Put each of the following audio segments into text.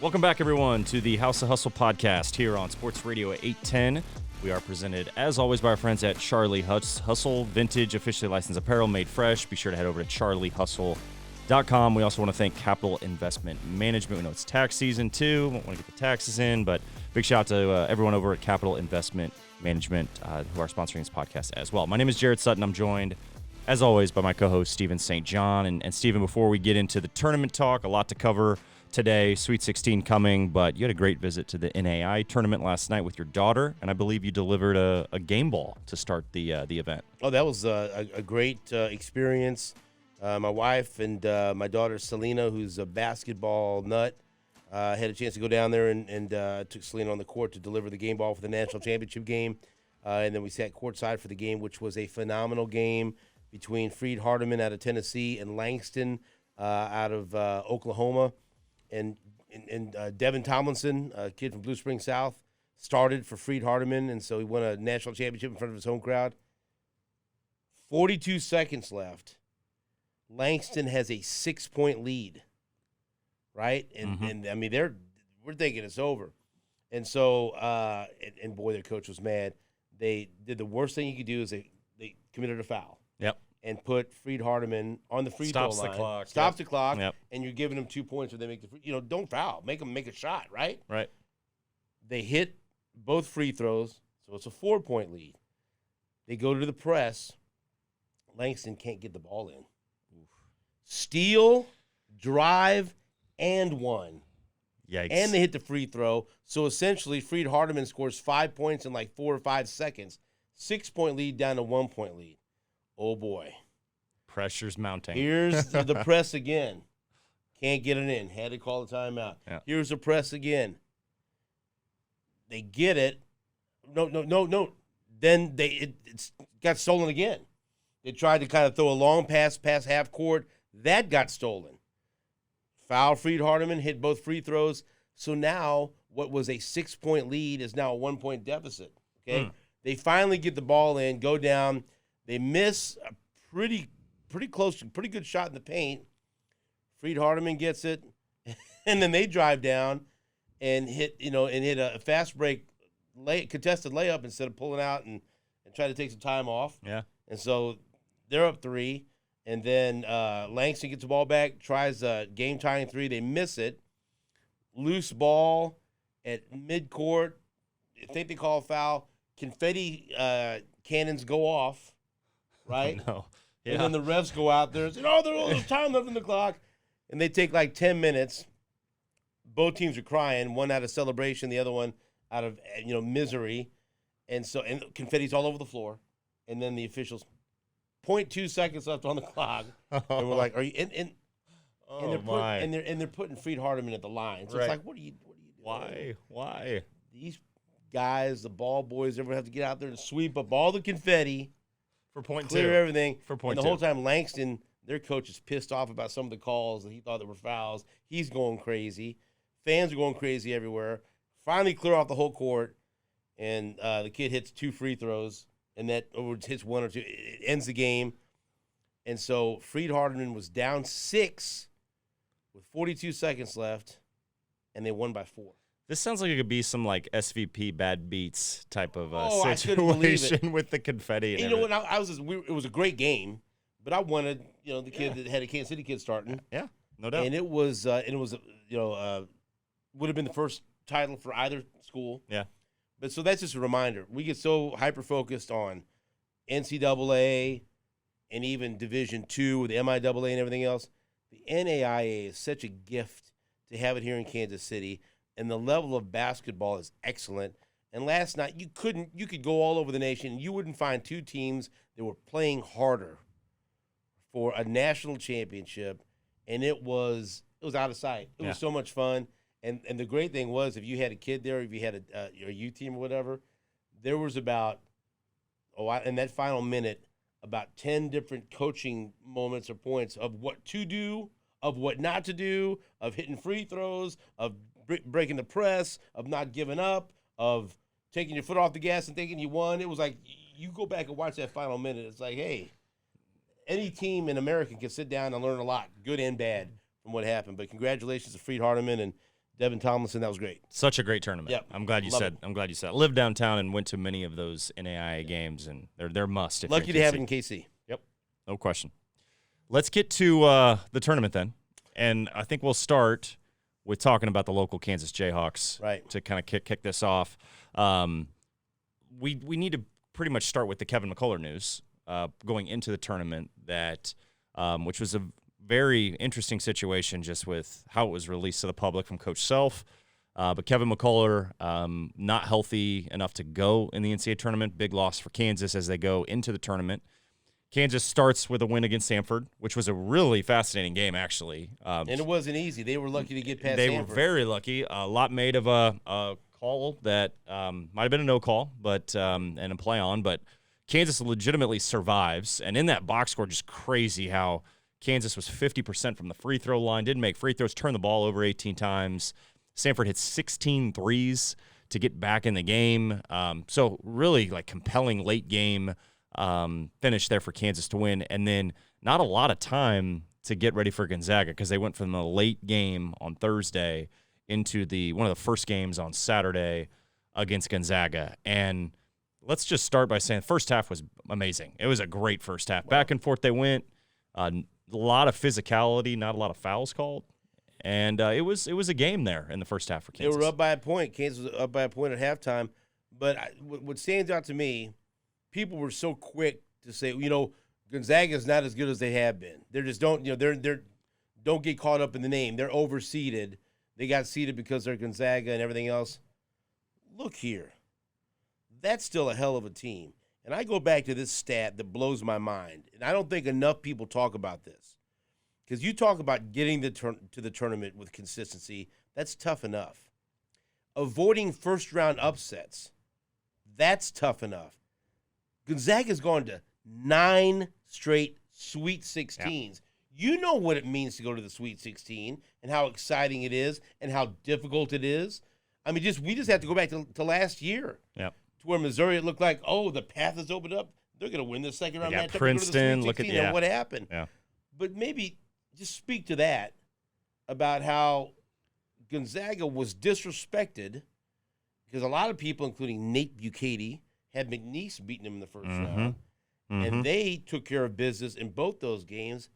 Welcome back, everyone, to the House of Hustle podcast here on Sports Radio at 810. We are presented, as always, by our friends at Charlie Hustle, vintage, officially licensed apparel made fresh. Be sure to head over to charliehustle.com. We also want to thank Capital Investment Management. We know it's tax season, too. We want to get the taxes in, but big shout out to everyone over at Capital Investment Management who are sponsoring this podcast as well. My name is Jared Sutton. I'm joined, as always, by my co-host, Steven St. John. And Steven, before we get into the tournament talk, a lot to cover today, Sweet 16 coming, but you had a great visit to the NAI tournament last night with your daughter, and I believe you delivered a game ball to start the event. Oh, that was a great experience. My wife and my daughter Selena, who's a basketball nut, had a chance to go down there and took Selena on the court to deliver the game ball for the national championship game. And then we sat courtside for the game, which was a phenomenal game between Freed Hardeman out of Tennessee and Langston out of Oklahoma. And Devin Tomlinson, a kid from Blue Springs South, started for Freed Hardeman, and so he won a national championship in front of his home crowd. 42 seconds left. Langston has a 6-point lead, right? And I mean, we're thinking it's over. And so, and boy, their coach was mad. They did the worst thing you could do is they committed a foul. Yep. And put Freed Hardeman on the free throw line. Stops the clock. Yep. And you're giving them 2 points when they make the free. Don't foul. Make them make a shot, right? Right. They hit both free throws, so it's a 4-point lead. They go to the press. Langston can't get the ball in. Steal, drive, and one. Yikes. And they hit the free throw. So essentially, Freed Hardeman scores 5 points in like 4 or 5 seconds. 6-point lead down to 1-point lead. Oh, boy. Pressure's mounting. Here's the press again. Can't get it in. Had to call the timeout. Yeah. Here's the press again. They get it. No. Then it got stolen again. They tried to kind of throw a long pass past half court. That got stolen. Foul Freed Hardeman, hit both free throws. So now what was a 6-point lead is now a 1-point deficit. Okay? They finally get the ball in, go down. They miss a pretty good shot in the paint. Freed Hardeman gets it, and then they drive down and hit a fast break contested layup instead of pulling out and try to take some time off. Yeah. And so they're up 3, and then Langston gets the ball back, tries a game-tying 3. They miss it. Loose ball at midcourt. I think they call a foul. Confetti cannons go off. Right? Oh, no. Yeah. And then the refs go out there and say, there's time left in the clock. And they take like 10 minutes. Both teams are crying, one out of celebration, the other one out of misery. And confetti's all over the floor. And then the officials, 0.2 seconds left on the clock. And we're like, are you and they're putting Freed Hardeman at the line. So right. It's like, what are you doing? Why? These guys, the ball boys, everyone have to get out there and sweep up all the confetti. For point clear 2. everything. For point and the 2. whole time, Langston, their coach, is pissed off about some of the calls that he thought that were fouls. He's going crazy. Fans are going crazy everywhere. Finally clear off the whole court, and the kid hits 2 free throws, and that hits 1 or 2. It ends the game. And so Freed Hardeman was down 6 with 42 seconds left, and they won by 4. This sounds like it could be some like SVP bad beats type of situation with the confetti. And you know what? It was a great game, but I wanted the kid that had a Kansas City kid starting. Yeah, no doubt. And it was would have been the first title for either school. Yeah. But so that's just a reminder. We get so hyper focused on NCAA and even Division II with the MIAA and everything else. The NAIA is such a gift to have it here in Kansas City. And the level of basketball is excellent. And last night, you could go all over the nation, and you wouldn't find 2 teams that were playing harder for a national championship. And it was out of sight. It was so much fun. And the great thing was, if you had a kid there, if you had your youth team or whatever, there was about in that final minute, about 10 different coaching moments or points of what to do, of what not to do, of hitting free throws, of breaking the press, of not giving up, of taking your foot off the gas and thinking you won. It was like, you go back and watch that final minute. It's like, hey, any team in America can sit down and learn a lot, good and bad, from what happened. But congratulations to Freed Hardeman, and Devin Tomlinson. That was great. Such a great tournament. Yep. I'm glad you said. I'm glad you said. I lived downtown and went to many of those NAIA games, and they're must. If Lucky you're to in have KC. it in KC. Yep, no question. Let's get to the tournament then, and I think we'll start with talking about the local Kansas Jayhawks. Right. To kind of kick this off. We need to pretty much start with the Kevin McCullough news going into the tournament that which was a very interesting situation just with how it was released to the public from Coach Self. But Kevin McCullough not healthy enough to go in the NCAA tournament. Big loss for Kansas as they go into the tournament. Kansas starts with a win against Samford, which was a really fascinating game, actually. And it wasn't easy. They were lucky to get past They Samford. were very lucky. A lot made of a call that might have been a no call, but and a play on. But Kansas legitimately survives. And in that box score, just crazy how Kansas was 50% from the free throw line, didn't make free throws, turned the ball over 18 times. Samford hit 16 threes to get back in the game. So really like compelling late game finish there for Kansas to win. And then not a lot of time to get ready for Gonzaga because they went from the late game on Thursday into one of the first games on Saturday against Gonzaga. And let's just start by saying the first half was amazing. It was a great first half. Wow. Back and forth they went. A lot of physicality, not a lot of fouls called. And it was a game there in the first half for Kansas. They were up by a point. Kansas was up by a point at halftime. But what stands out to me, people were so quick to say, Gonzaga is not as good as they have been. They're just don't get caught up in the name. They're overseeded. They got seeded because they're Gonzaga and everything else. Look here. That's still a hell of a team. And I go back to this stat that blows my mind. And I don't think enough people talk about this. Because you talk about getting to the tournament with consistency, that's tough enough. Avoiding first-round upsets, that's tough enough. Gonzaga's gone to 9 straight Sweet 16s. Yeah. You know what it means to go to the Sweet 16 and how exciting it is and how difficult it is. I mean, we just have to go back to last year. Yeah. To where Missouri, it looked like, the path is opened up. They're going to win the second round matchup. Princeton, look at what happened. Yeah. But maybe just speak to that about how Gonzaga was disrespected because a lot of people, including Nate Bukaty, had McNeese beating them in the first round. Mm-hmm. And they took care of business in both those games.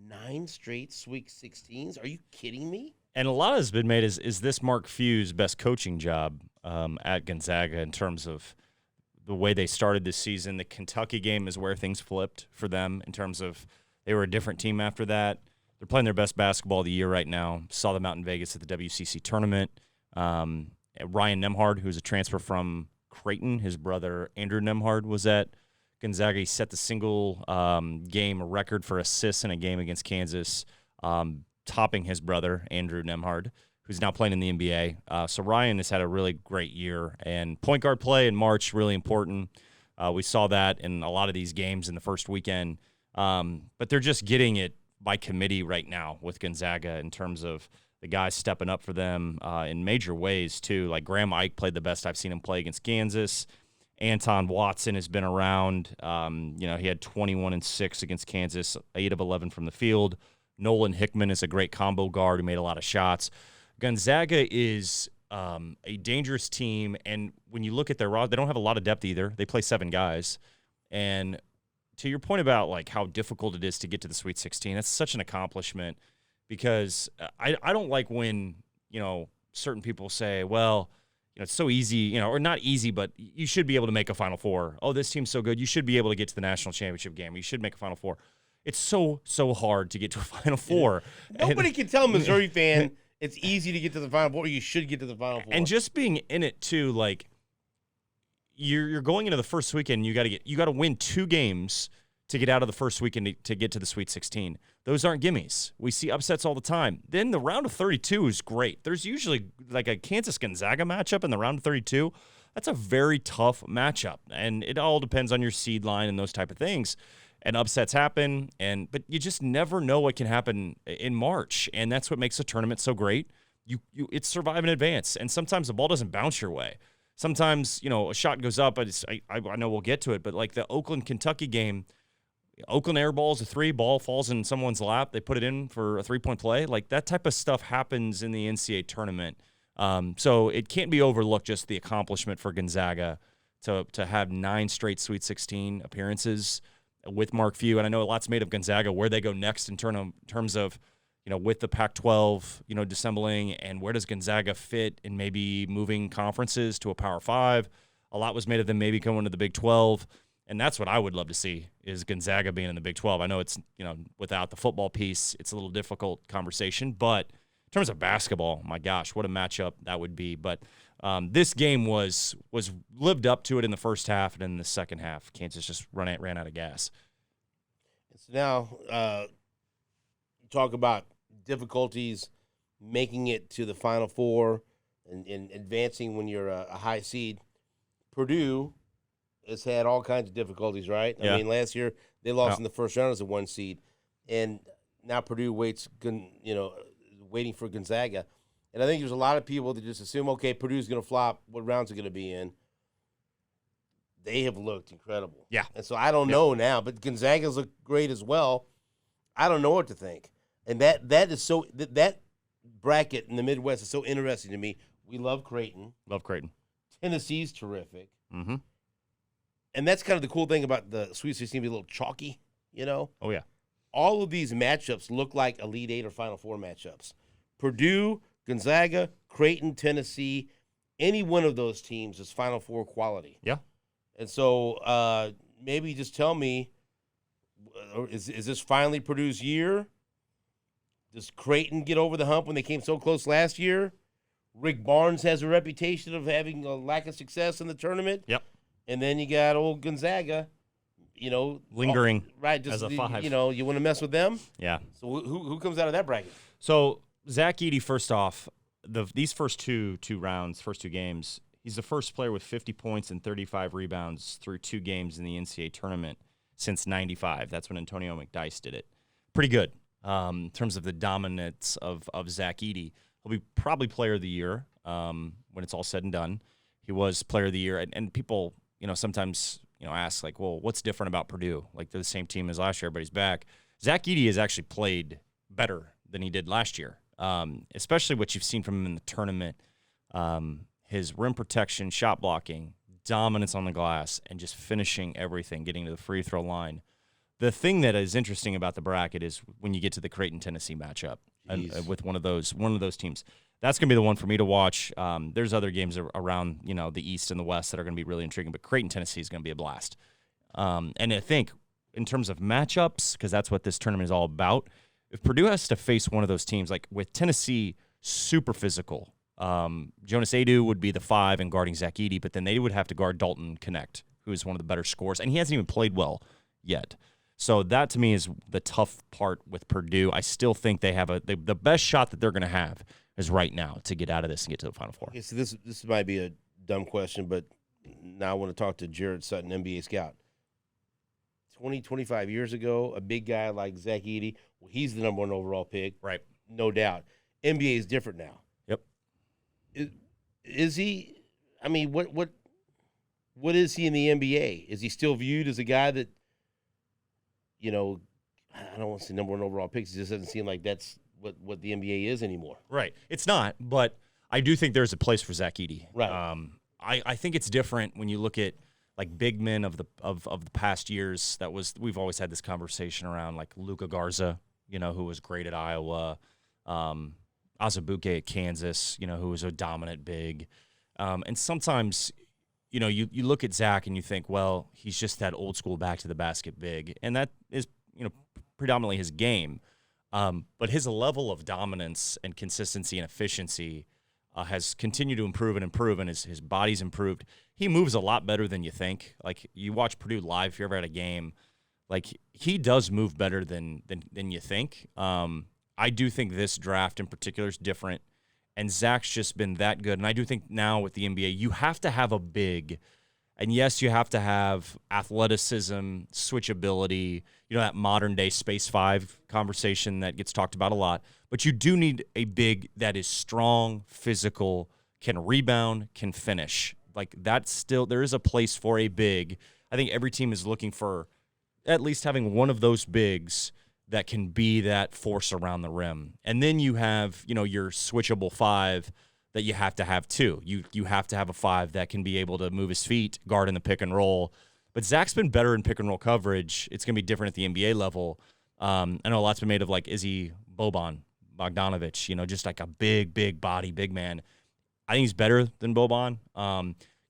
9 straight Sweet 16s? Are you kidding me? And a lot has been made is this Mark Few's best coaching job at Gonzaga in terms of the way they started this season. The Kentucky game is where things flipped for them in terms of they were a different team after that. They're playing their best basketball of the year right now. Saw them out in Vegas at the WCC tournament. Ryan Nembhard, who's a transfer from Creighton, his brother Andrew Nembhard was at Gonzaga. He set the single game record for assists in a game against Kansas, topping his brother, Andrew Nembhard, who's now playing in the NBA. So Ryan has had a really great year. And point guard play in March, really important. We saw that in a lot of these games in the first weekend. But they're just getting it by committee right now with Gonzaga in terms of the guys stepping up for them in major ways, too. Like Graham Ike played the best I've seen him play against Kansas. Anton Watson has been around. He had 21 and 6 against Kansas, 8 of 11 from the field. Nolan Hickman is a great combo guard who made a lot of shots. Gonzaga is a dangerous team, and when you look at their roster, they don't have a lot of depth either. They play 7 guys. And to your point about like how difficult it is to get to the Sweet 16, that's such an accomplishment because I don't like when, certain people say, well, it's so easy, or not easy, but you should be able to make a Final Four. Oh, this team's so good. You should be able to get to the national championship game. You should make a Final Four. It's so hard to get to a Final Four. Nobody can tell a Missouri fan it's easy to get to the Final Four or you should get to the Final Four. And just being in it too, like you're going into the first weekend, you got to win 2 games to get out of the first weekend to get to the Sweet 16. Those aren't gimmies. We see upsets all the time. Then the round of 32 is great. There's usually like a Kansas-Gonzaga matchup in the round of 32. That's a very tough matchup, and it all depends on your seed line and those type of things. And upsets happen, but you just never know what can happen in March, and that's what makes a tournament so great. It's survive and advance, and sometimes the ball doesn't bounce your way. Sometimes a shot goes up, but I know we'll get to it. But like the Oakland Kentucky game, Oakland airballs a three, ball falls in someone's lap, they put it in for a 3-point play. Like, that type of stuff happens in the NCAA tournament. So it can't be overlooked, just the accomplishment for Gonzaga to have 9 straight Sweet 16 appearances with Mark Few. And I know a lot's made of Gonzaga, where they go next in terms of, with the Pac-12, dissembling, and where does Gonzaga fit in maybe moving conferences to a Power 5. A lot was made of them maybe going to the Big 12. And that's what I would love to see, is Gonzaga being in the Big 12. I know it's, without the football piece, it's a little difficult conversation. But in terms of basketball, my gosh, what a matchup that would be. But this game was lived up to it in the first half, and in the second half, Kansas just ran out of gas. So now, talk about difficulties making it to the Final Four and advancing when you're a high seed. Purdue has had all kinds of difficulties, right? Yeah. I mean, last year they lost in the first round as a 1 seed, and now Purdue waiting for Gonzaga. And I think there's a lot of people that just assume, okay, Purdue's going to flop. What round's it going to be in? They have looked incredible. Yeah. And so I don't know now, but Gonzaga's looked great as well. I don't know what to think. And that is so that bracket in the Midwest is so interesting to me. We love Creighton. Love Creighton. Tennessee's terrific. Mm-hmm. And that's kind of the cool thing about the Sweet 16 being a little chalky, Oh, yeah. All of these matchups look like Elite Eight or Final Four matchups. Purdue, Gonzaga, Creighton, Tennessee, any one of those teams is Final Four quality. Yeah. And so maybe just tell me, is this finally Purdue's year? Does Creighton get over the hump when they came so close last year? Rick Barnes has a reputation of having a lack of success in the tournament. Yep. And then you got old Gonzaga, lingering right? Just as a 5. you want to mess with them. Yeah. So who comes out of that bracket? So Zach Edey, first off, these first two games, he's the first player with 50 points and 35 rebounds through 2 games in the NCAA tournament since '95. That's when Antonio McDyess did it. Pretty good in terms of the dominance of Zach Edey. He'll be probably player of the year when it's all said and done. He was player of the year, and people, sometimes, ask, like, well, what's different about Purdue? Like, they're the same team as last year, but he's back. Zach Edey has actually played better than he did last year, especially what you've seen from him in the tournament. His rim protection, shot blocking, dominance on the glass, and just finishing everything, getting to the free throw line. The thing that is interesting about the bracket is when you get to the Creighton-Tennessee matchup with one of those teams. That's going to be the one for me to watch. There's other games around, the East and the West that are going to be really intriguing, but Creighton-Tennessee is going to be a blast. And I think in terms of matchups, because that's what this tournament is all about, if Purdue has to face one of those teams, like with Tennessee, super physical, Jonas Adu would be the 5 and guarding Zach Edey, but then they would have to guard Dalton Connect, who is one of the better scorers, and he hasn't even played well yet. So that, to me, is the tough part with Purdue. I still think they have the best shot that they're going to have is right now to get out of this and get to the Final Four. Okay, so this might be a dumb question, but now I want to talk to Jared Sutton, NBA scout. 25 years ago, a big guy like Zach Edey, well, he's the number 1 overall pick. Right. No doubt. NBA is different now. Yep. Is he – I mean, what is he in the NBA? Is he still viewed as a guy that, I don't want to say number 1 overall picks. It just doesn't seem like that's what the NBA is anymore. Right. It's not, but I do think there's a place for Zach Edey. Right. I think it's different when you look at like big men of the past years. We've always had this conversation around like Luka Garza, who was great at Iowa, Azubuike at Kansas, who was a dominant big. And sometimes, you look at Zach and you think, well, he's just that old school back to the basket big, and that is predominantly his game. But his level of dominance and consistency and efficiency has continued to improve, and his body's improved. He moves a lot better than you think. Like, you watch Purdue live, if you're ever at a game, like, he does move better than you think. I do think this draft in particular is different, and Zach's just been that good. And I do think now with the NBA, you have to have a big, and yes, you have to have athleticism, switchability, that modern-day Space 5 conversation that gets talked about a lot. But you do need a big that is strong, physical, can rebound, can finish. Like, that's still – there is a place for a big. I think every team is looking for at least having one of those bigs that can be that force around the rim. And then you have, your switchable 5 that you have to have too. You have to have a 5 that can be able to move his feet, guard in the pick and roll. But Zach's been better in pick and roll coverage. It's going to be different at the NBA level. I know a lot's been made of like Izzy Bogdanovic, just like a big body, big man. I think he's better than Boban.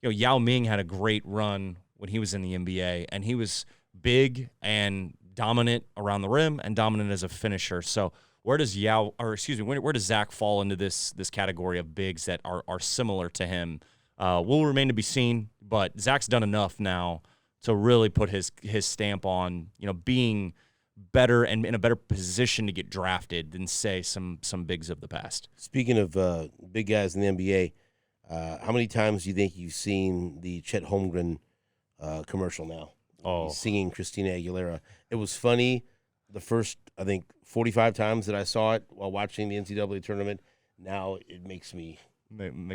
Yao Ming had a great run when he was in the NBA, and he was big and dominant around the rim and dominant as a finisher. So where does where does Zach fall into this category of bigs that are similar to him? Will remain to be seen, but Zach's done enough now to really put his stamp on, being better and in a better position to get drafted than, say, some bigs of the past. Speaking of big guys in the NBA, how many times do you think you've seen the Chet Holmgren commercial now? Oh. He's singing Christina Aguilera. It was funny the first, I think, 45 times that I saw it while watching the NCAA tournament. Now it makes me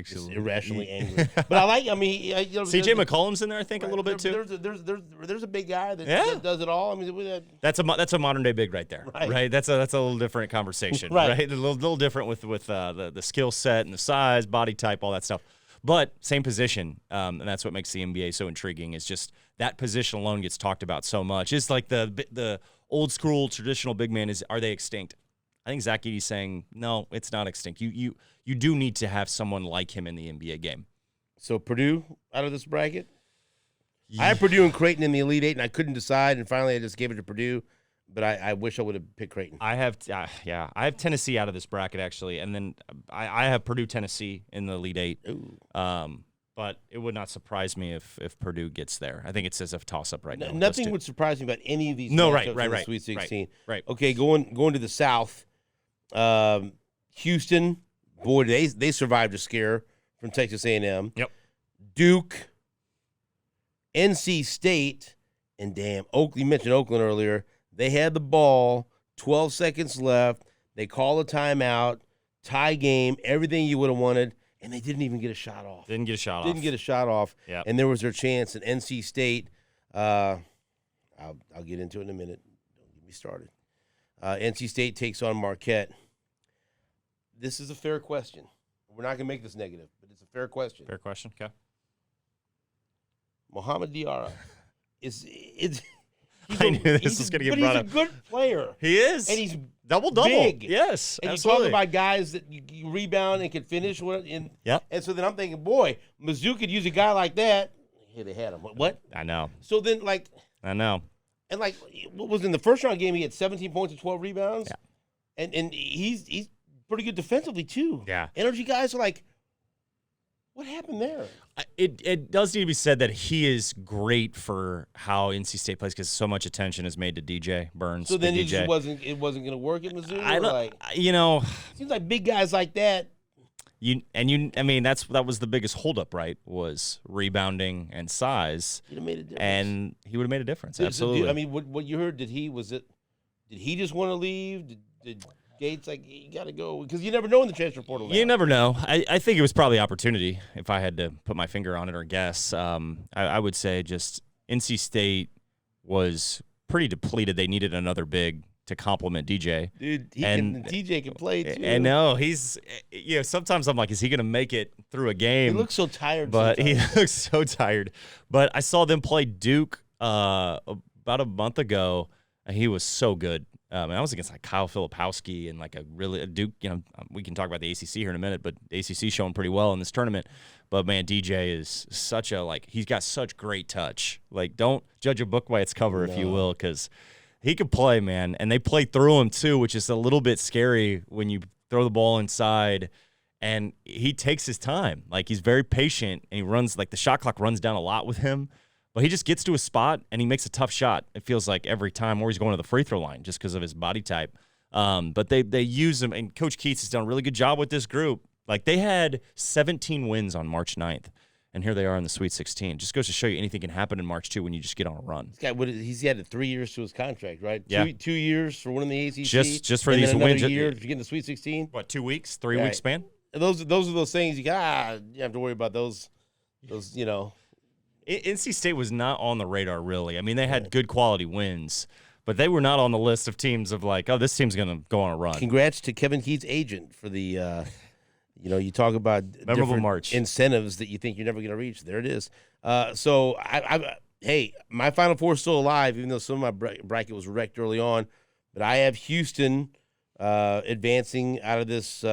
just irrationally angry. But CJ McCollum's in there, I think, a little bit too. There's a big guy that does it all. I mean, that's a modern day big right there, right? That's a little different conversation, right? A little different with the skill set and the size, body type, all that stuff. But same position, and that's what makes the NBA so intriguing. Is just that position alone gets talked about so much. It's like the old school traditional big man are they extinct? I think Zach Edey's saying no, it's not extinct. You do need to have someone like him in the NBA game. So Purdue out of this bracket? Yeah. I had Purdue and Creighton in the Elite Eight, and I couldn't decide, and finally I just gave it to Purdue. But I wish I would have picked Creighton. I have Tennessee out of this bracket, actually, and then I have Purdue, Tennessee in the Elite Eight. Ooh. But it would not surprise me if Purdue gets there. I think it's as a toss-up right now. Nothing would surprise me about any of these. Right. The Sweet 16. Right. Okay, going to the South. Houston, boy, they survived a scare from Texas A&M. Yep. Duke, NC State, and damn, you mentioned Oakland earlier. They had the ball, 12 seconds left. They call a timeout, tie game, everything you would have wanted, and they didn't even get a shot off. Didn't get a shot off. Yeah. And there was their chance. And NC State, I'll get into it in a minute. Don't get me started. NC State takes on Marquette. This is a fair question. We're not going to make this negative, but it's a fair question. Fair question, okay. Mohamed Diarra I knew this was going to get brought up. He's a good player. He is. And he's double-double. Big. Yes, and absolutely. you talk about guys that you rebound and can finish with. And so then I'm thinking, boy, Mizzou could use a guy like that. Here they had him. What? I know. So then, I know. And what was in the first round game? He had 17 points and 12 rebounds. Yeah. And he's pretty good defensively too. Yeah. Energy guys are like, what happened there? It does need to be said that he is great for how NC State plays because so much attention is made to DJ Burns. So then it wasn't going to work at Mizzou. Seems like big guys like that. That was the biggest holdup, right? Was rebounding and size. He'd have made a difference. And he would have made a difference. Absolutely. What you heard? Did he just want to leave? Did Gates you got to go? Because you never know in the transfer portal. You never know. I think it was probably opportunity. If I had to put my finger on it or guess, I would say just NC State was pretty depleted. They needed another big to complement DJ. Dude, DJ can play too. I know. He's sometimes I'm like, is he going to make it through a game? He looks so tired. But he looks so tired. But I saw them play Duke about a month ago, and he was so good. And I was against Kyle Filipowski and a Duke. We can talk about the ACC here in a minute, but the ACC showing pretty well in this tournament. But man, DJ is such he's got such great touch. Don't judge a book by its cover, if you will, because he could play, man. And they play through him too, which is a little bit scary when you throw the ball inside. And he takes his time. He's very patient, and he runs the shot clock runs down a lot with him. But he just gets to a spot, and he makes a tough shot, it feels like, every time, or he's going to the free throw line just because of his body type. But they use him, and Coach Keats has done a really good job with this group. They had 17 wins on March 9th, and here they are in the Sweet 16. Just goes to show you anything can happen in March 2 when you just get on a run. This guy, he's had 3 years to his contract, right? Yeah. 2 years for winning the ACC. Just for and these then wins. Year to get in the Sweet 16. What, 2 weeks? 3 week span? Those are those things you have to worry about those NC State was not on the radar, really. I mean, they had good quality wins, but they were not on the list of teams of like, oh, this team's going to go on a run. Congrats to Kevin Keats' agent for the, you talk about Memorable different March. incentives that you think you're never going to reach. There it is. So, hey, my Final Four is still alive, even though some of my bracket was wrecked early on. But I have Houston advancing out of this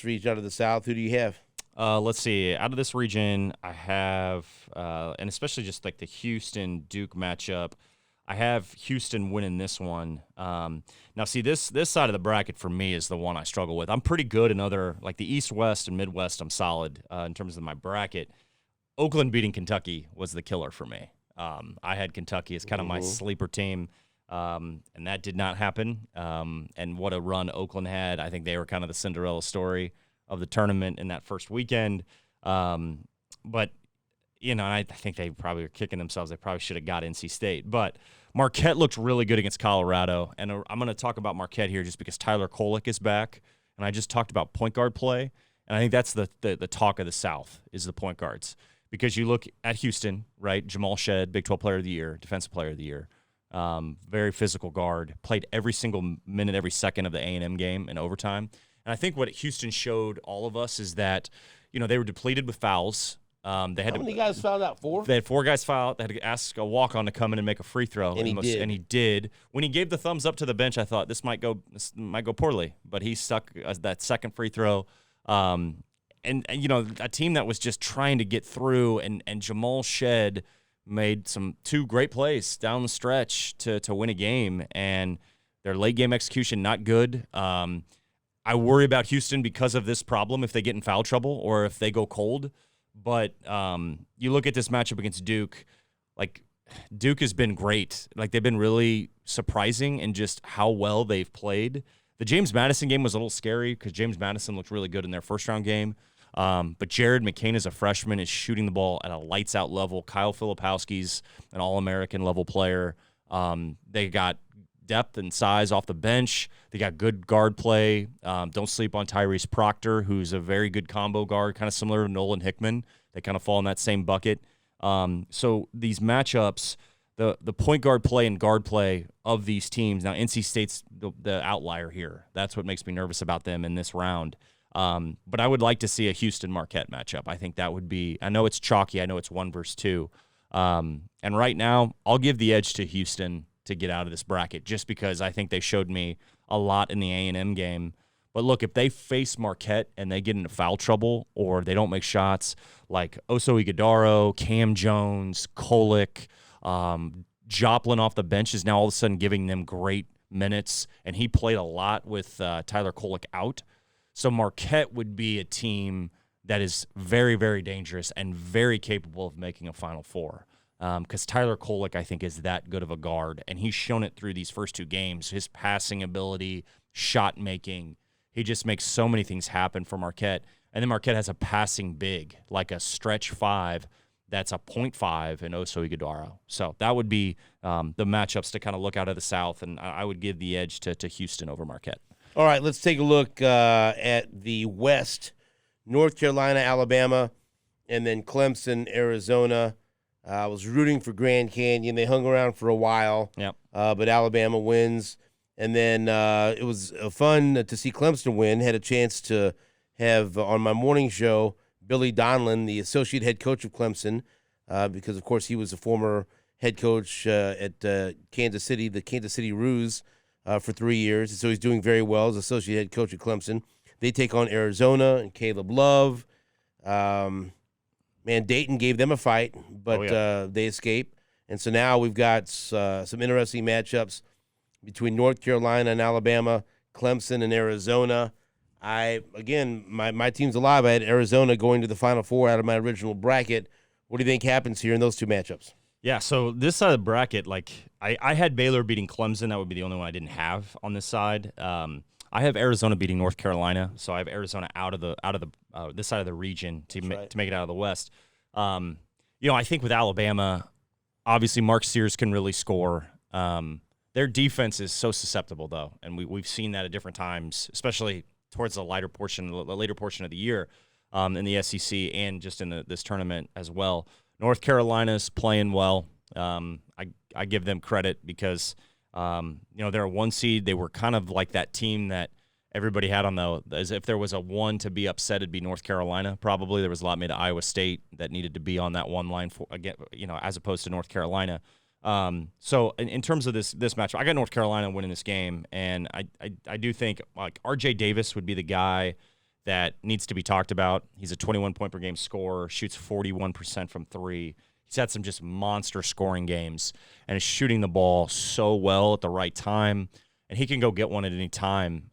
region, out of the South. Who do you have? Let's see. Out of this region, I have, and especially just like the Houston-Duke matchup, I have Houston winning this one. Now, see, this side of the bracket for me is the one I struggle with. I'm pretty good in other, like the East, West, and Midwest, I'm solid in terms of my bracket. Oakland beating Kentucky was the killer for me. I had Kentucky as kind of my sleeper team, and that did not happen. And what a run Oakland had. I think they were kind of the Cinderella story of the tournament in that first weekend. But, and I think they probably are kicking themselves. They probably should have got NC State. But Marquette looked really good against Colorado. And I'm going to talk about Marquette here just because Tyler Kolek is back. And I just talked about point guard play. And I think that's the talk of the South is the point guards. Because you look at Houston, right? Jamal Shead, Big 12 Player of the Year, Defensive Player of the Year. Very physical guard. Played every single minute, every second of the A&M game in overtime. And I think what Houston showed all of us is that, they were depleted with fouls. How many guys fouled out? 4? They had 4 guys foul out. They had to ask a walk-on to come in and make a free throw. And he did. When he gave the thumbs up to the bench, I thought this might go poorly. But he stuck that second free throw. And a team that was just trying to get through, and Jamal Shead made 2 great plays down the stretch to win a game. And their late-game execution, not good. I worry about Houston because of this problem if they get in foul trouble or if they go cold. But you look at this matchup against Duke, like Duke has been great. Like they've been really surprising in just how well they've played. The James Madison game was a little scary because James Madison looked really good in their first-round game. But Jared McCain as a freshman is shooting the ball at a lights-out level. Kyle Filipowski's an All-American level player. They got depth and size off the bench. They got good guard play. Don't sleep on Tyrese Proctor, who's a very good combo guard, kind of similar to Nolan Hickman. They kind of fall in that same bucket. So these matchups, the point guard play and guard play of these teams. Now, NC State's the outlier here. That's what makes me nervous about them in this round. But I would like to see a Houston-Marquette matchup. I think that would be – I know it's chalky. I know it's 1 versus 2. And right now, I'll give the edge to Houston to get out of this bracket just because I think they showed me a lot in the A&M game. But look, if they face Marquette and they get into foul trouble or they don't make shots like Oso Ighodaro, Cam Jones, Kolek, Joplin off the bench is now all of a sudden giving them great minutes, and he played a lot with Tyler Kolek out. So Marquette would be a team that is very, very dangerous and very capable of making a Final Four. Because Tyler Kolek, I think, is that good of a guard, and he's shown it through these first 2 games. His passing ability, shot making, he just makes so many things happen for Marquette. And then Marquette has a passing big, like a stretch 5 that's a 0.5 in Oso Ighodaro. So that would be the matchups to kind of look out of the South, and I would give the edge to Houston over Marquette. All right, let's take a look at the West. North Carolina, Alabama, and then Clemson, Arizona. I was rooting for Grand Canyon. They hung around for a while, Yep. But Alabama wins. And then it was fun to see Clemson win. Had a chance to have on my morning show Billy Donlin, the associate head coach of Clemson, because, of course, he was a former head coach at Kansas City, the Kansas City Roos, for 3 years. And so he's doing very well as associate head coach at Clemson. They take on Arizona and Caleb Love. Man, Dayton gave them a fight, but they escape. And so now we've got some interesting matchups between North Carolina and Alabama, Clemson and Arizona. My team's alive. I had Arizona going to the Final Four out of my original bracket. What do you think happens here in those 2 matchups? Yeah, so this side of the bracket, like I had Baylor beating Clemson. That would be the only one I didn't have on this side. I have Arizona beating North Carolina, so I have Arizona out of the this side of the region to make it out of the West. I think with Alabama, obviously Mark Sears can really score. Their defense is so susceptible, though, and we've seen that at different times, especially towards the later portion of the year in the SEC and just in this tournament as well. North Carolina's playing well. I give them credit because they're a 1 seed. They were kind of like that team that everybody had on as if there was a one to be upset, it'd be North Carolina. Probably there was a lot made of Iowa State that needed to be on that one line for again, as opposed to North Carolina. So in terms of this matchup, I got North Carolina winning this game, and I do think like RJ Davis would be the guy that needs to be talked about. He's a 21 point per game scorer, shoots 41% from three. He's had some just monster scoring games and is shooting the ball so well at the right time. And he can go get one at any time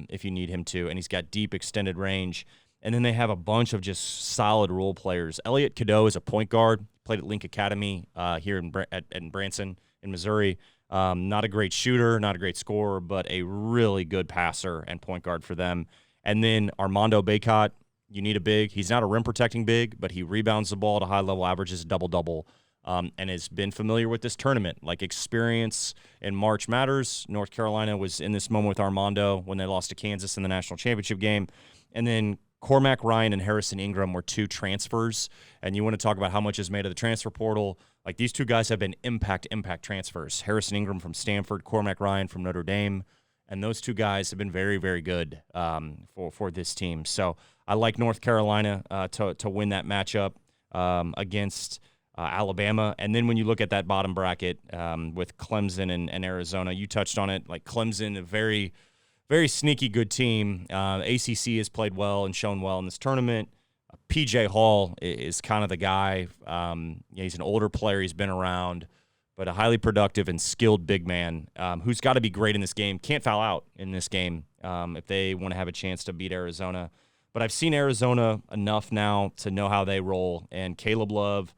if you need him to. And he's got deep extended range. And then they have a bunch of just solid role players. Elliot Cadeau is a point guard, played at Link Academy here in Branson in Missouri. Not a great shooter, not a great scorer, but a really good passer and point guard for them. And then Armando Bacot, you need a big. He's not a rim protecting big, but he rebounds the ball at a high level, averages a double-double. And has been familiar with this tournament. Like experience in March matters. North Carolina was in this moment with Armando when they lost to Kansas in the national championship game. And then Cormac Ryan and Harrison Ingram were 2 transfers. And you want to talk about how much is made of the transfer portal. Like these 2 guys have been impact transfers. Harrison Ingram from Stanford, Cormac Ryan from Notre Dame. And those 2 guys have been very, very good for this team. So I like North Carolina to win that matchup against Alabama. And then when you look at that bottom bracket with Clemson and Arizona, you touched on it. Like Clemson, a very, very sneaky good team. ACC has played well and shown well in this tournament. PJ Hall is kind of the guy. He's an older player. He's been around, but a highly productive and skilled big man who's got to be great in this game. Can't foul out in this game if they want to have a chance to beat Arizona. But I've seen Arizona enough now to know how they roll. And Caleb Love,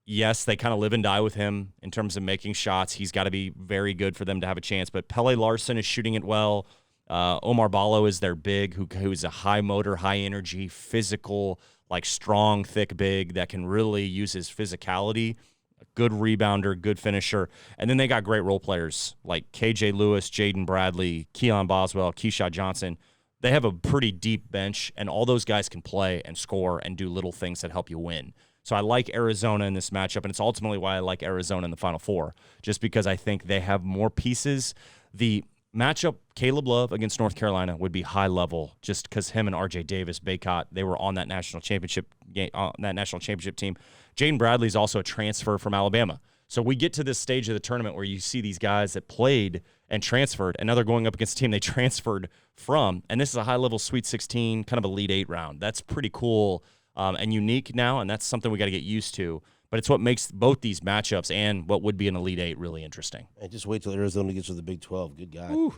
yes, they kind of live and die with him in terms of making shots. He's got to be very good for them to have a chance. But Pele Larson is shooting it well. Omar Ballo is their big, who's a high motor, high energy, physical, like strong, thick big that can really use his physicality. A good rebounder, good finisher. And then they got great role players like KJ Lewis, Jaden Bradley, Keon Boswell, Keyshawn Johnson. They have a pretty deep bench, and all those guys can play and score and do little things that help you win. So I like Arizona in this matchup, and it's ultimately why I like Arizona in the Final Four, just because I think they have more pieces. The matchup, Caleb Love against North Carolina, would be high level, just because him and RJ Davis, Bacot, they were on that national championship game, team. Jaden Bradley's also a transfer from Alabama. So we get to this stage of the tournament where you see these guys that played and transferred, and now they're going up against a team they transferred from, and this is a high-level Sweet 16, kind of Elite 8 round. That's pretty cool and unique now, and that's something we got to get used to. But it's what makes both these matchups and what would be an Elite 8 really interesting. And just wait till Arizona gets to the Big 12. Good God.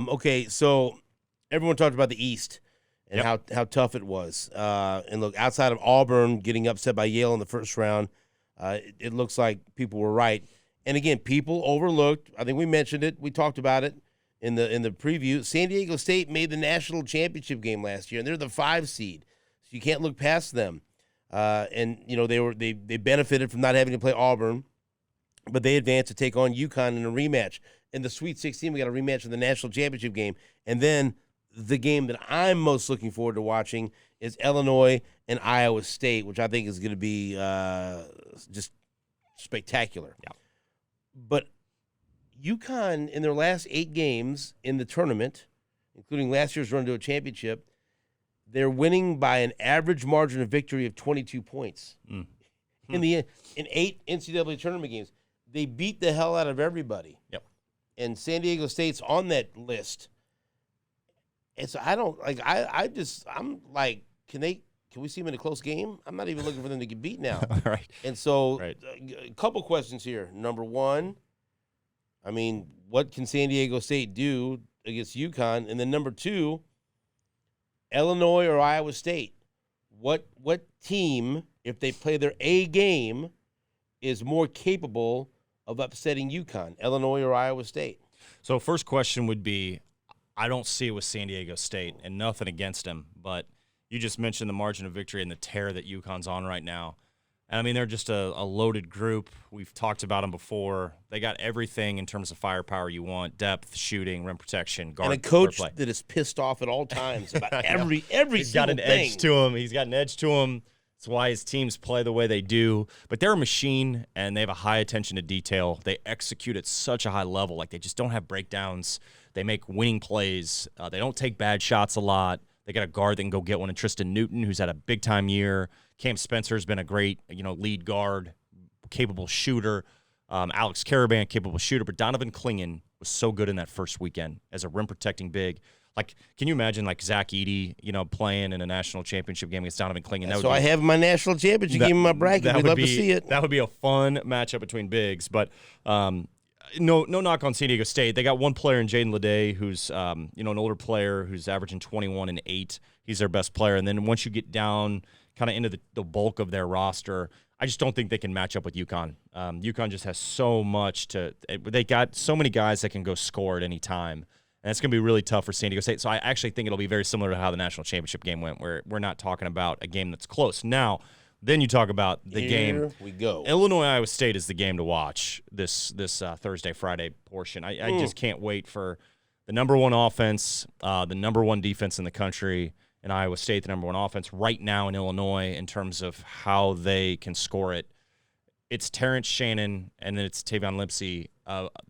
Okay, so everyone talked about the East and how tough it was. And look, outside of Auburn getting upset by Yale in the first round, it looks like people were right. And again, people overlooked. I think we mentioned it. We talked about it in the preview. San Diego State made the national championship game last year, and they're the 5 seed. So you can't look past them. And they benefited from not having to play Auburn, but they advanced to take on UConn in a rematch. In the Sweet 16, we got a rematch in the national championship game, and then the game that I'm most looking forward to watching is Illinois and Iowa State, which I think is going to be just spectacular. Yeah. But UConn, in their last 8 games in the tournament, including last year's run to a championship, they're winning by an average margin of victory of 22 points. In 8 NCAA tournament games. They beat the hell out of everybody. Yep. And San Diego State's on that list. And so I'm like, can we see them in a close game? I'm not even looking for them to get beat now. Right. And so Right. A couple questions here. Number one, I mean, what can San Diego State do against UConn? And then number two, Illinois or Iowa State, what team, if they play their A game, is more capable of upsetting UConn, Illinois or Iowa State? So first question would be, I don't see it with San Diego State, and nothing against them, but you just mentioned the margin of victory and the tear that UConn's on right now. And, I mean, they're just a loaded group. We've talked about them before. They got everything in terms of firepower you want: depth, shooting, rim protection, guard, and a coach play. that is pissed off at all times about every He's got an thing. edge to him. He's got an edge to him. It's why his teams play the way they do. But they're a machine, and they have a high attention to detail. They execute at such a high level. Like, they just don't have breakdowns. They make winning plays. They don't take bad shots a lot. They got a guard that can go get one in Tristan Newton, who's had a big-time year. Cam Spencer's been a great, lead guard, capable shooter. Alex Caravan, capable shooter. But Donovan Clingan was so good in that first weekend as a rim-protecting big. Like, can you imagine, like, Zach Edey, playing in a national championship game against Donovan Clingan? I have my national championship game in my bracket. We'd love to see it. That would be a fun matchup between bigs. But no knock on San Diego State. They got one player in Jaden Leday who's, an older player who's averaging 21 and 8. He's their best player. And then once you get down kind of into the bulk of their roster, I just don't think they can match up with UConn. UConn just has so much they got so many guys that can go score at any time. And it's going to be really tough for San Diego State. So I actually think it'll be very similar to how the national championship game went, where we're not talking about a game that's close. Now, then you talk about the game. Here we go. Illinois-Iowa State is the game to watch this Thursday, Friday portion. I just can't wait for the number one offense, the number one defense in the country, and Iowa State, the number one offense right now in Illinois in terms of how they can score it. It's Terrence Shannon, and then it's Tavion Lipsey.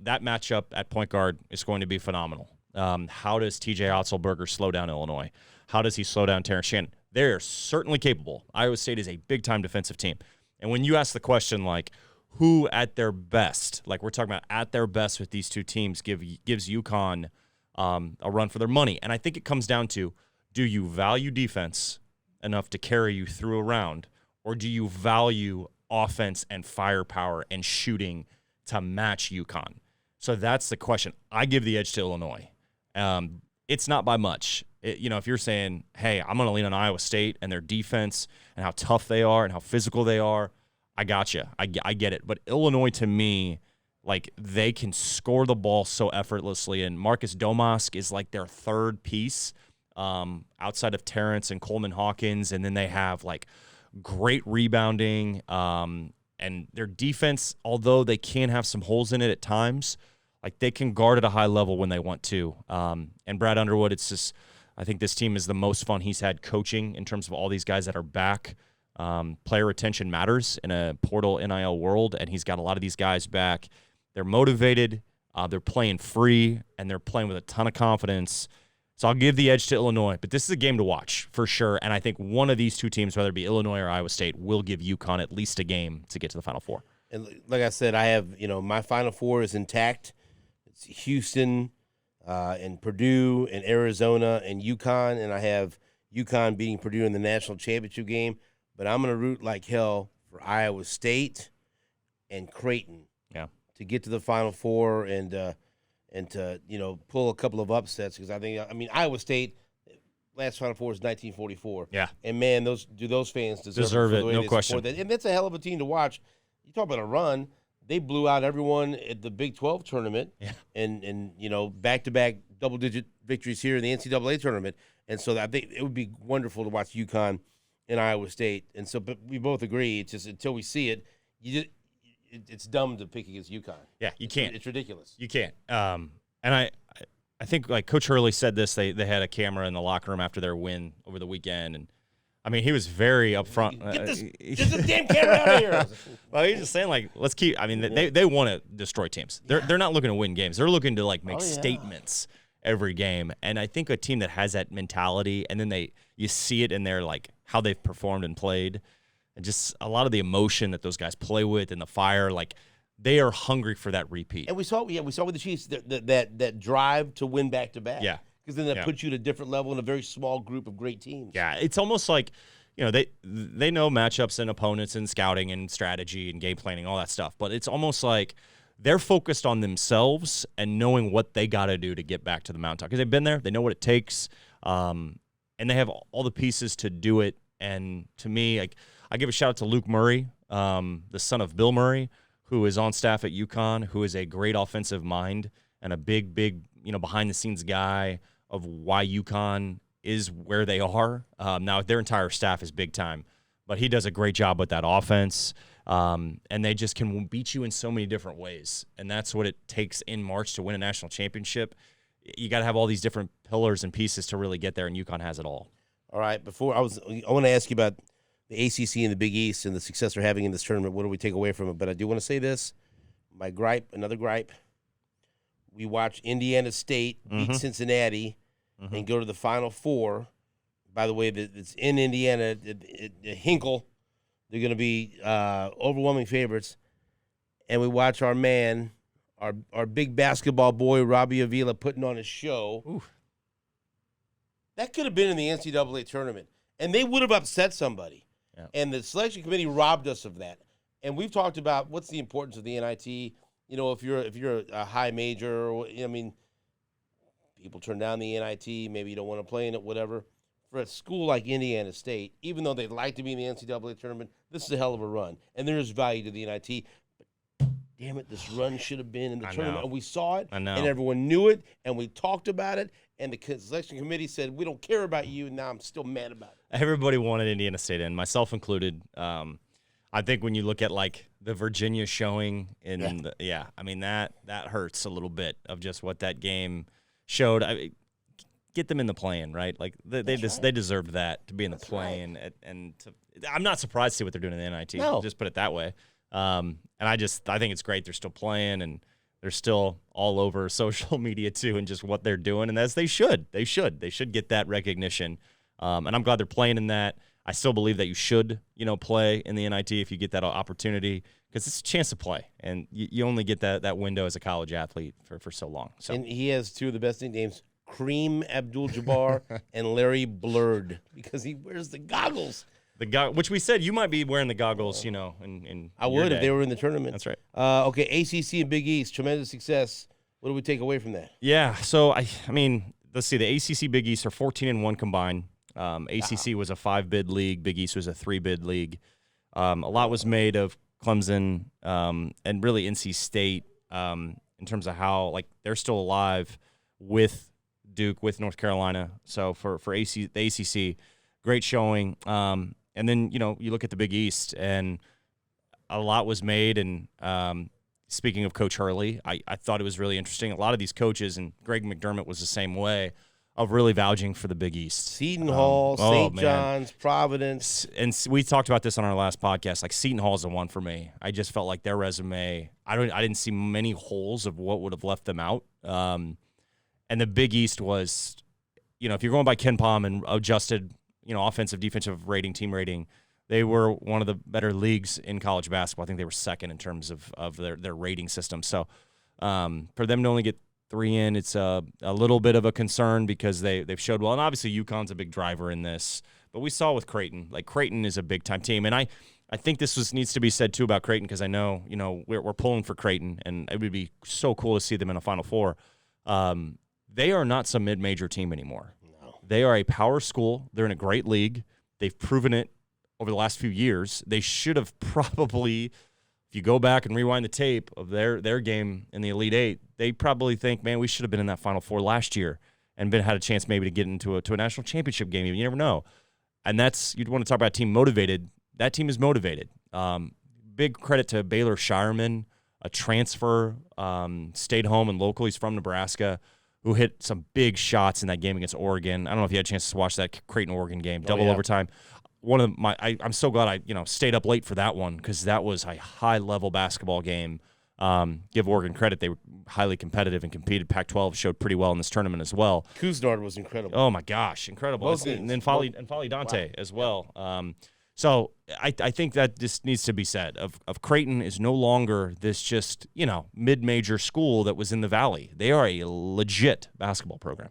That matchup at point guard is going to be phenomenal. How does TJ Otzelberger slow down Illinois? How does he slow down Terrence Shannon? They're certainly capable. Iowa State is a big-time defensive team. And when you ask the question, like, who at their best, like we're talking about at their best with these two teams, gives UConn a run for their money. And I think it comes down to, do you value defense enough to carry you through a round, or do you value offense and firepower and shooting to match UConn? So that's the question. I give the edge to Illinois. It's not by much. If you're saying, hey, I'm going to lean on Iowa State and their defense and how tough they are and how physical they are, I got you. I get it. But Illinois, to me, like, they can score the ball so effortlessly. And Marcus Domask is like their third piece outside of Terrence and Coleman Hawkins. And then they have, like, great rebounding. And their defense, although they can have some holes in it at times, like, they can guard at a high level when they want to. And Brad Underwood, it's just, I think this team is the most fun he's had coaching in terms of all these guys that are back. Player retention matters in a portal NIL world, and he's got a lot of these guys back. They're motivated, they're playing free, and they're playing with a ton of confidence. So I'll give the edge to Illinois, but this is a game to watch for sure. And I think one of these two teams, whether it be Illinois or Iowa State, will give UConn at least a game to get to the Final Four. And like I said, I have, my Final Four is intact. It's Houston and Purdue and Arizona and UConn, and I have UConn beating Purdue in the national championship game. But I'm going to root like hell for Iowa State and Creighton to get to the Final Four and to pull a couple of upsets, because I mean Iowa State last Final Four is 1944. Yeah, and man, those fans deserve it. No question. And that's a hell of a team to watch. You talk about a run. They blew out everyone at the Big 12 tournament, and back-to-back double-digit victories here in the NCAA tournament. And so I think it would be wonderful to watch UConn and Iowa State. And so, but we both agree, it's just until we see it, it's dumb to pick against UConn. Yeah, you can't. It's ridiculous. You can't. And I think, like, Coach Hurley said this, they had a camera in the locker room after their win over the weekend, and I mean, he was very upfront. Get this damn camera out of here. Well, he's just saying, like, let's keep. I mean, they want to destroy teams. They're not looking to win games. They're looking to, like, make statements every game. And I think a team that has that mentality, and then you see it in their, like, how they've performed and played, and just a lot of the emotion that those guys play with and the fire, like, they are hungry for that repeat. And we saw with the Chiefs that drive to win back to back. Yeah. Because then that puts you at a different level in a very small group of great teams. Yeah, it's almost like, they know matchups and opponents and scouting and strategy and game planning, all that stuff. But it's almost like they're focused on themselves and knowing what they got to do to get back to the mountaintop. Because they've been there. They know what it takes. And they have all the pieces to do it. And to me, I give a shout out to Luke Murray, the son of Bill Murray, who is on staff at UConn, who is a great offensive mind and a big, behind-the-scenes guy of why UConn is where they are. Now, their entire staff is big time, but he does a great job with that offense, and they just can beat you in so many different ways, and that's what it takes in March to win a national championship. You got to have all these different pillars and pieces to really get there, and UConn has it all. All right, I want to ask you about the ACC and the Big East and the success they're having in this tournament. What do we take away from it? But I do want to say this. My gripe, another gripe. We watch Indiana State beat Cincinnati and go to the Final Four. By the way, it's in Indiana, at Hinkle. They're going to be overwhelming favorites. And we watch our man, our big basketball boy, Robbie Avila, putting on a show. Ooh. That could have been in the NCAA tournament. And they would have upset somebody. Yeah. And the selection committee robbed us of that. And we've talked about what's the importance of the NIT. You know, if you're a high major, I mean, people turn down the NIT. Maybe you don't want to play in it, whatever. For a school like Indiana State, even though they'd like to be in the NCAA tournament, this is a hell of a run. And there is value to the NIT. But damn it, this run should have been in the tournament. And we saw it, and everyone knew it, and we talked about it. And the selection committee said, we don't care about you, and now I'm still mad about it. Everybody wanted Indiana State in, myself included. I think when you look at, like, the Virginia showing I mean, that hurts a little bit of just what that game showed. Get them in the play-in, right? Like, they deserved that, to be in the play-in. Right. And I'm not surprised to see what they're doing in the NIT. No. Just put it that way. And I think it's great they're still playing, and they're still all over social media too, and just what they're doing. And as they should get that recognition. And I'm glad they're playing in that. I still believe that you should, play in the NIT if you get that opportunity, because it's a chance to play, and you only get that window as a college athlete for so long. So. And he has two of the best nicknames, Kareem Abdul-Jabbar and Larry Blurred, because he wears the goggles. Which we said you might be wearing the goggles, in I would if they were in the tournament. That's right. Okay, ACC and Big East, tremendous success. What do we take away from that? Yeah, so I mean, let's see. The ACC Big East are 14-1 combined. ACC was a 5-bid league. Big East was a 3-bid league. A lot was made of Clemson and really NC State in terms of how they're still alive with Duke, with North Carolina. So for the ACC, great showing. And then, you look at the Big East, and a lot was made. And speaking of Coach Hurley, I thought it was really interesting. A lot of these coaches, and Greg McDermott was the same way, of really vouching for the Big East. Seton Hall, St. John's, Providence. And we talked about this on our last podcast. Like, Seton Hall is the one for me. I just felt like their resume, I didn't see many holes of what would have left them out. And the Big East was, if you're going by Ken Pom and adjusted, offensive, defensive rating, team rating, they were one of the better leagues in college basketball. I think they were second in terms of their rating system. So for them to only get 3 in, it's a little bit of a concern, because they've showed well. And obviously UConn's a big driver in this. But we saw with Creighton, Creighton is a big-time team. And I think this needs to be said, too, about Creighton, because I know, we're pulling for Creighton, and it would be so cool to see them in a Final Four. They are not some mid-major team anymore. No. They are a power school. They're in a great league. They've proven it over the last few years. They should have probably, if you go back and rewind the tape of their game in the Elite Eight, they probably think, man, we should have been in that Final Four last year and had a chance maybe to get into a national championship game. You never know. And you'd want to talk about a team motivated. That team is motivated. Big credit to Baylor Shireman, a transfer, stayed home and local. He's from Nebraska, who hit some big shots in that game against Oregon. I don't know if you had a chance to watch that Creighton-Oregon game, double overtime. I'm so glad I stayed up late for that one, because that was a high-level basketball game. Give Oregon credit. They were highly competitive and competed. Pac-12 showed pretty well in this tournament as well. Couisnard was incredible. Oh, my gosh, incredible. And then Folly Dante as well. So I think that just needs to be said. Of Creighton is no longer this just, mid-major school that was in the Valley. They are a legit basketball program.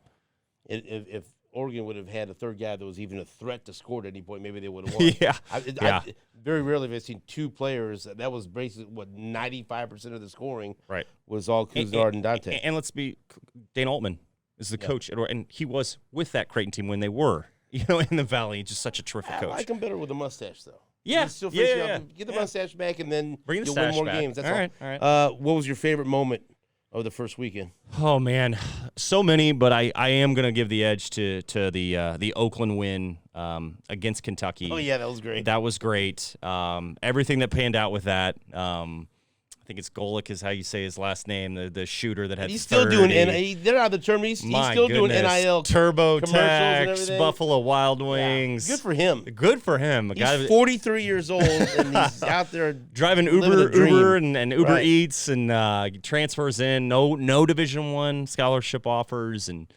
If Oregon would have had a third guy that was even a threat to score at any point, maybe they would have won. Yeah. Very rarely have I seen two players. That was basically, 95% of the scoring was all Couisnard and Dante. And let's be, Dane Altman is the coach, and he was with that Creighton team when they were, in the Valley. Just such a terrific coach. I like him better with a mustache, though. Yeah. Get the mustache back, and then you'll win more games. That's all right. What was your favorite moment of the first weekend? Oh, man, so many, but I am going to give the edge to the Oakland win against Kentucky. Oh, yeah, that was great. That was great. Everything that panned out with that. I think it's Golick is how you say his last name, the shooter that had He's 30. still doing they're out of the term. He's still doing NIL TurboTax, Buffalo Wild Wings. Yeah. Good for him. Good for him. He's 43 years old and he's out there driving Uber and Uber right. Eats and transfers in. No Division I scholarship offers and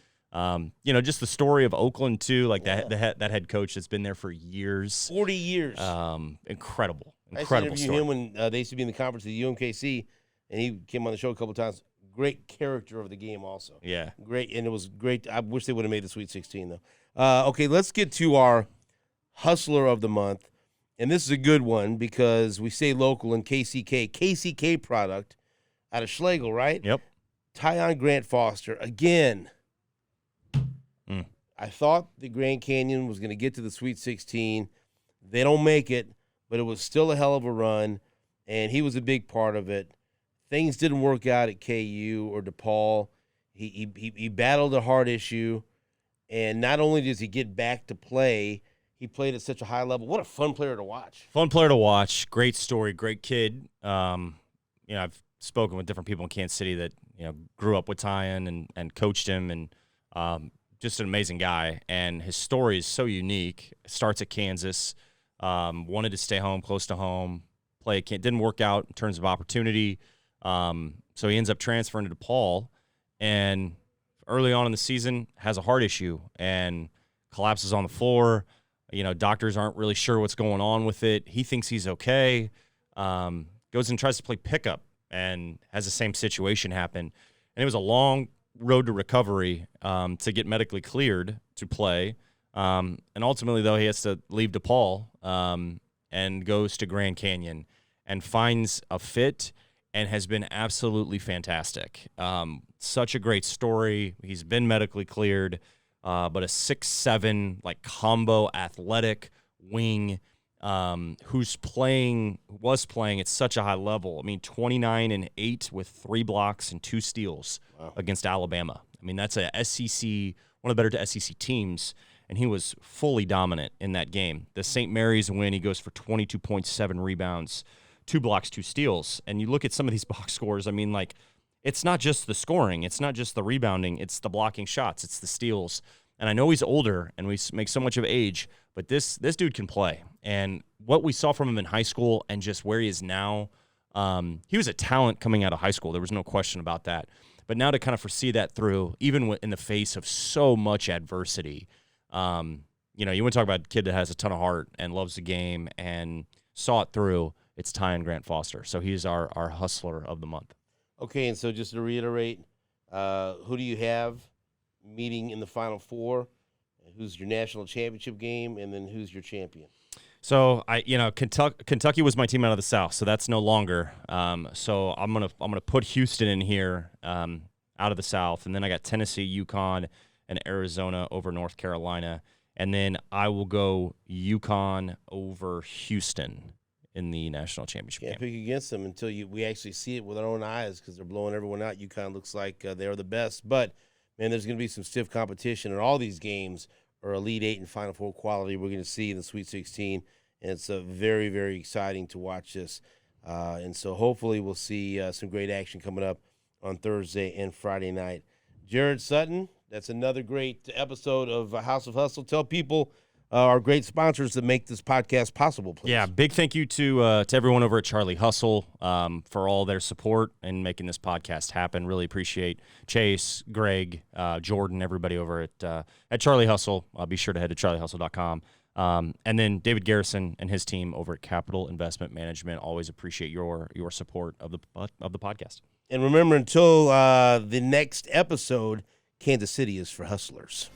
just the story of Oakland too. Like that head coach that's been there for years. 40 years. Incredible I story. interviewed him when they used to be in the conference at the UMKC, and he came on the show a couple of times. Great character of the game also. Yeah. Great, and it was great. I wish they would have made the Sweet 16, though. Okay, let's get to our Hustler of the Month. And this is a good one because we stay local in KCK product out of Schlegel, right? Yep. Tyon Grant Foster, again. I thought the Grand Canyon was going to get to the Sweet 16. They don't make it, but it was still a hell of a run, and he was a big part of it. Things didn't work out at KU or DePaul. He battled a heart issue, and not only does he get back to play, he played at such a high level. What a fun player to watch. Fun player to watch. Great story. Great kid. I've spoken with different people in Kansas City that grew up with Tyon and coached him, and just an amazing guy. And his story is so unique. Starts at Kansas. Wanted to stay home, close to home. Didn't work out in terms of opportunity. So he ends up transferring to DePaul, and early on in the season has a heart issue and collapses on the floor. Doctors aren't really sure what's going on with it. He thinks he's okay. Goes and tries to play pickup and has the same situation happen. And it was a long road to recovery to get medically cleared to play. And ultimately, though, he has to leave DePaul and goes to Grand Canyon and finds a fit and has been absolutely fantastic. Such a great story. He's been medically cleared, but a 6'7", combo athletic wing was playing at such a high level. 29-8 with 3 blocks and 2 steals against Alabama. That's a SEC, one of the better SEC teams, and he was fully dominant in that game. The St. Mary's win, he goes for 22.7 rebounds, 2 blocks, 2 steals. And you look at some of these box scores, it's not just the scoring, it's not just the rebounding, it's the blocking shots, it's the steals. And I know he's older, and we make so much of age, but this dude can play. And what we saw from him in high school and just where he is now, he was a talent coming out of high school. There was no question about that. But now to kind of foresee that through, even in the face of so much adversity, you want to talk about a kid that has a ton of heart and loves the game and saw it through. It's Tyon Grant Foster. So he's our Hustler of the Month. Okay, and so just to reiterate, who do you have meeting in the Final Four? Who's your national championship game, and then who's your champion? So Kentucky was my team out of the South, so that's no longer. So I'm gonna put Houston in here out of the South, and then I got Tennessee, UConn, and Arizona over North Carolina, and then I will go UConn over Houston in the national championship Can't game. pick against them until we actually see it with our own eyes because they're blowing everyone out. UConn looks like they're the best, but man, there's going to be some stiff competition, and all these games are Elite Eight and Final Four quality. We're going to see in the Sweet 16, and it's very, very exciting to watch this. And so hopefully we'll see some great action coming up on Thursday and Friday night. Jared Sutton, that's another great episode of House of Hustle. Tell people our great sponsors that make this podcast possible, please. Yeah, big thank you to everyone over at Charlie Hustle for all their support and making this podcast happen. Really appreciate Chase, Greg, Jordan, everybody over at Charlie Hustle. Be sure to head to charliehustle.com. And then David Garrison and his team over at Capital Investment Management. Always appreciate your support of the podcast. And remember, until the next episode, Kansas City is for hustlers.